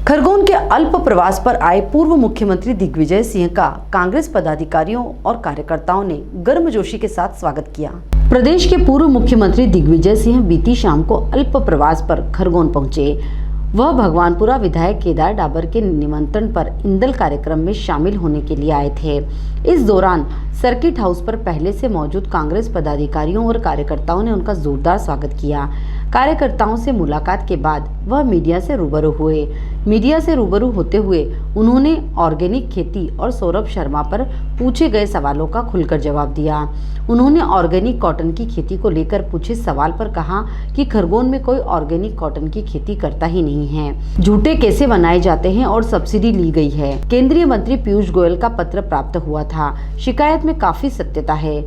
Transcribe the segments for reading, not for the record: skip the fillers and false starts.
खरगोन के अल्प प्रवास पर आए पूर्व मुख्यमंत्री दिग्विजय सिंह का कांग्रेस पदाधिकारियों और कार्यकर्ताओं ने गर्मजोशी के साथ स्वागत किया। प्रदेश के पूर्व मुख्यमंत्री दिग्विजय सिंह बीती शाम को अल्प प्रवास पर खरगोन पहुंचे। वह भगवानपुरा विधायक केदार डाबर के निमंत्रण पर इंदल कार्यक्रम में शामिल होने के लिए आए थे। इस दौरान सर्किट हाउस पर पहले से मौजूद कांग्रेस पदाधिकारियों और कार्यकर्ताओं ने उनका जोरदार स्वागत किया। कार्यकर्ताओं से मुलाकात के बाद वह मीडिया से रूबरू हुए। मीडिया से रूबरू होते हुए उन्होंने ऑर्गेनिक खेती और सौरभ शर्मा पर पूछे गए सवालों का खुलकर जवाब दिया। उन्होंने ऑर्गेनिक कॉटन की खेती को लेकर पूछे सवाल पर कहा कि खरगोन में कोई ऑर्गेनिक कॉटन की खेती करता ही नहीं है। झूठे कैसे बनाए जाते हैं और सब्सिडी ली गई है। केंद्रीय मंत्री पीयूष गोयल का पत्र प्राप्त हुआ था। शिकायत में काफी सत्यता है।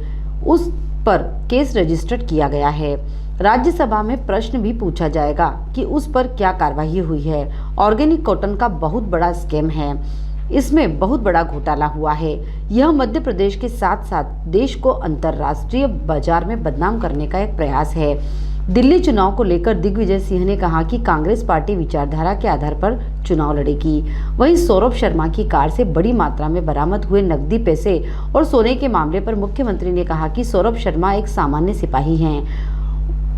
उस पर केस रजिस्टर्ड किया गया है। राज्यसभा में प्रश्न भी पूछा जाएगा कि उस पर क्या कार्रवाई हुई है। ऑर्गेनिक कॉटन का बहुत बड़ा स्कैम है। इसमें बहुत बड़ा घोटाला हुआ है। यह मध्य प्रदेश के साथ साथ देश को अंतर्राष्ट्रीय बाजार में बदनाम करने का एक प्रयास है। दिल्ली चुनाव को लेकर दिग्विजय सिंह ने कहा कि कांग्रेस पार्टी विचारधारा के आधार पर चुनाव लड़ेगी। वहीं सौरभ शर्मा की कार से बड़ी मात्रा में बरामद हुए नकदी पैसे और सोने के मामले पर मुख्यमंत्री ने कहा कि सौरभ शर्मा एक सामान्य सिपाही हैं।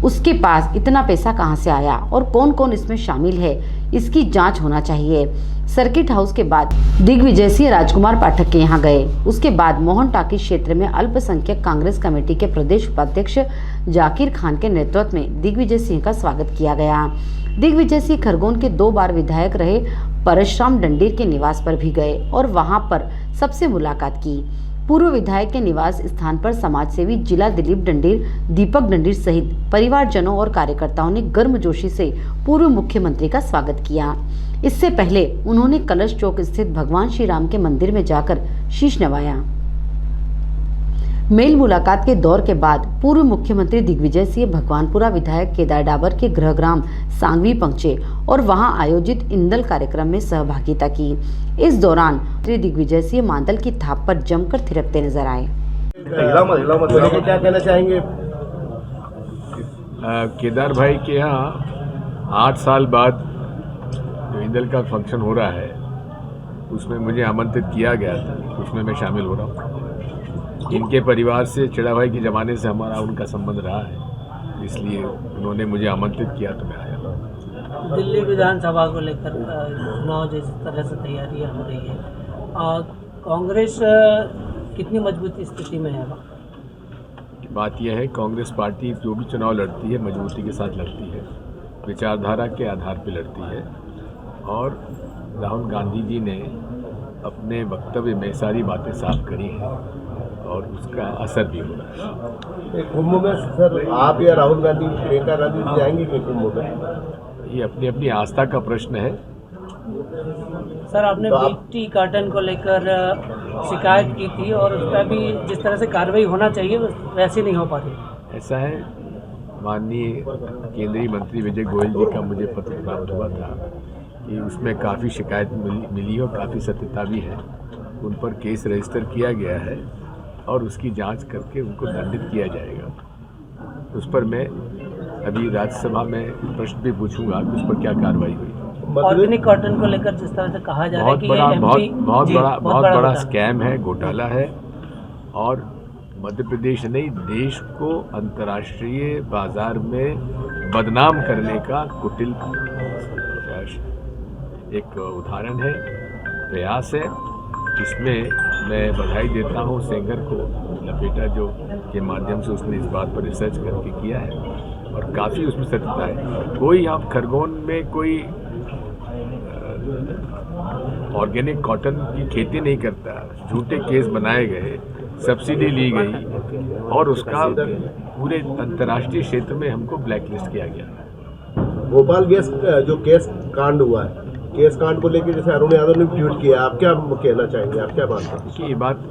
उसके पास इतना पैसा कहां से आया और कौन कौन इसमें शामिल है, इसकी जांच होना चाहिए। सर्किट हाउस के बाद दिग्विजय सिंह राजकुमार पाठक के यहां गए। उसके बाद मोहन टाकीज क्षेत्र में अल्पसंख्यक कांग्रेस कमेटी के प्रदेश उपाध्यक्ष जाकिर खान के नेतृत्व में दिग्विजय सिंह का स्वागत किया गया। दिग्विजय सिंह खरगोन के 2 बार विधायक रहे परशुराम डंडीर के निवास पर भी गए और वहां पर सबसे मुलाकात की। पूर्व विधायक के निवास स्थान पर समाजसेवी जिला दिलीप डंडीर, दीपक डंडीर सहित परिवारजनों और कार्यकर्ताओं ने गर्मजोशी से पूर्व मुख्यमंत्री का स्वागत किया। इससे पहले उन्होंने कलश चौक स्थित भगवान श्री राम के मंदिर में जाकर शीश नवाया। मेल मुलाकात के दौर के बाद पूर्व मुख्यमंत्री दिग्विजय सिंह भगवानपुरा विधायक केदार डाबर के गृहग्राम सांगवी पहुंचे और वहां आयोजित इंदल कार्यक्रम में सहभागिता की। इस दौरान श्री दिग्विजय सिंह मांदल की थाप पर जमकर थिरकते नजर आए। क्या कहना चाहेंगे? केदार भाई के यहाँ 8 साल बाद जो इंदल का फंक्शन हो रहा है उसमें मुझे आमंत्रित किया गया था, उसमें मैं शामिल हो रहा हूँ। इनके परिवार से चिड़ा भाई के ज़माने से हमारा उनका संबंध रहा है, इसलिए उन्होंने मुझे आमंत्रित किया तो मैं आया। दिल्ली विधानसभा को लेकर चुनाव जिस तरह से तैयारियां हो रही है, कांग्रेस कितनी मजबूत स्थिति में है? बात यह है, कांग्रेस पार्टी जो भी चुनाव लड़ती है मजबूती के साथ लड़ती है, विचारधारा के आधार पर लड़ती है और राहुल गांधी जी ने अपने वक्तव्य में सारी बातें साफ करी हैं और उसका असर भी हो रहा है। कुंभ में सर आप या राहुल गांधी, प्रियंका गांधी जाएंगी कि कुंभ में? ये अपनी अपनी आस्था का प्रश्न है। सर, आपने बीटी कॉटन को लेकर शिकायत की थी और उस पर भी जिस तरह से कार्रवाई होना चाहिए वैसे नहीं हो पा रही। ऐसा है, माननीय केंद्रीय मंत्री विजय गोयल जी का मुझे पत्र प्राप्त हुआ था कि उसमें काफ़ी शिकायत मिली और काफ़ी सत्यता भी है। उन पर केस रजिस्टर किया गया है और उसकी जांच करके उनको दंडित किया जाएगा। उस पर मैं अभी राज्यसभा में प्रश्न भी पूछूंगा कि उस पर क्या कार्रवाई हुई। ऑर्गेनिक कॉटन को लेकर जिस तरह से कहा जा रहा है कि बहुत बड़ा स्कैम है, घोटाला है और मध्य प्रदेश नहीं देश को अंतर्राष्ट्रीय बाजार में बदनाम करने का कुटिल एक उदाहरण है, प्रयास है। इसमें मैं बधाई देता हूँ सेंगर को, लपेटा जो के माध्यम से उसने इस बात पर रिसर्च करके किया है और काफ़ी उसमें सत्यता है। कोई आप खरगोन में कोई ऑर्गेनिक कॉटन की खेती नहीं करता। झूठे केस बनाए गए, सब्सिडी ली गई और उसका पूरे अंतर्राष्ट्रीय क्षेत्र में हमको ब्लैकलिस्ट किया गया। भोपाल गैस जो केस कांड हुआ है, केस कांड को लेकर जैसे अरुण यादव ने ट्वीट किया, आप क्या कहना चाहेंगे, आप क्या बात करेंगे? कि ये बात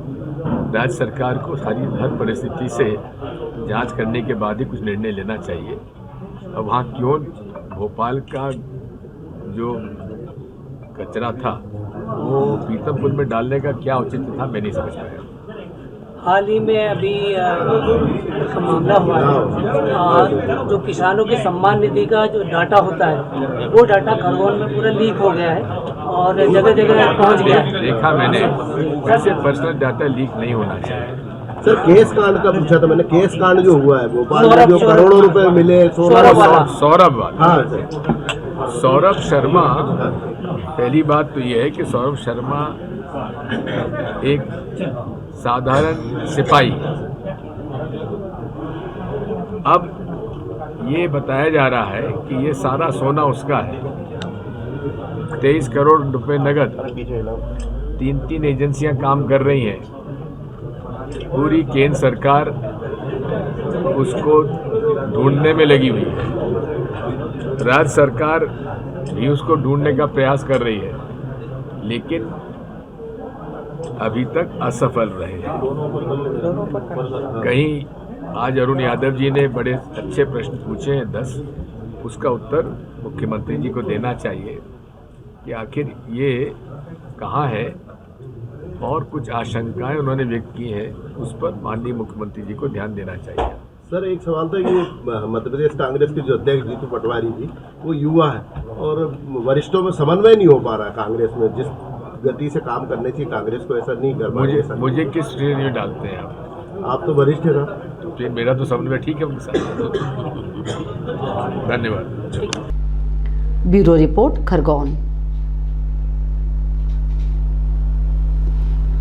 राज्य सरकार को हर परिस्थिति से जांच करने के बाद ही कुछ निर्णय लेना चाहिए। अब वहाँ क्यों भोपाल का जो कचरा था वो पीतमपुर में डालने का क्या औचित्य था, मैं नहीं समझ पाया। हाल ही में अभी मामला हुआ है, जो किसानों की सम्मान निधि का जो डाटा होता है वो डाटा खरगोन में पूरा लीक हो गया है और जगह जगह पहुंच गया है। देखा मैंने, वैसे पर्सनल डाटा लीक नहीं होना चाहिए। सर केस कांड का पूछा था मैंने, केस कांड जो हुआ है भोपाल में जो करोड़ों रुपए मिले सौरभ वाला। हाँ सर, सौरभ शर्मा, पहली बात तो ये है कि सौरभ शर्मा एक साधारण सिपाही, अब ये बताया जा रहा है कि ये सारा सोना उसका है। 23 करोड़ रुपए नगद, 3 एजेंसियां काम कर रही हैं, पूरी केंद्र सरकार उसको ढूंढने में लगी हुई है, राज्य सरकार भी उसको ढूंढने का प्रयास कर रही है, लेकिन अभी तक असफल रहे हैं। कहीं आज अरुण यादव जी ने बड़े अच्छे प्रश्न पूछे हैं 10, उसका उत्तर मुख्यमंत्री जी को देना चाहिए कि आखिर ये कहाँ है, और कुछ आशंकाएं उन्होंने व्यक्त की हैं, उस पर माननीय मुख्यमंत्री जी को ध्यान देना चाहिए। सर एक सवाल था कि मध्य प्रदेश कांग्रेस के जो अध्यक्ष जीतू पटवारी जी वो युवा है और वरिष्ठों में समन्वय नहीं हो पा रहा है कांग्रेस में, जिस गति से काम करने चाहिए कांग्रेस को ऐसा नहीं कर पा रही। मुझे किस श्रेणी में डालते हैं आप तो वरिष्ठ है सर, तो फिर मेरा तो समन्वय ठीक है उनके साथ। धन्यवाद। Bureau report Khargone.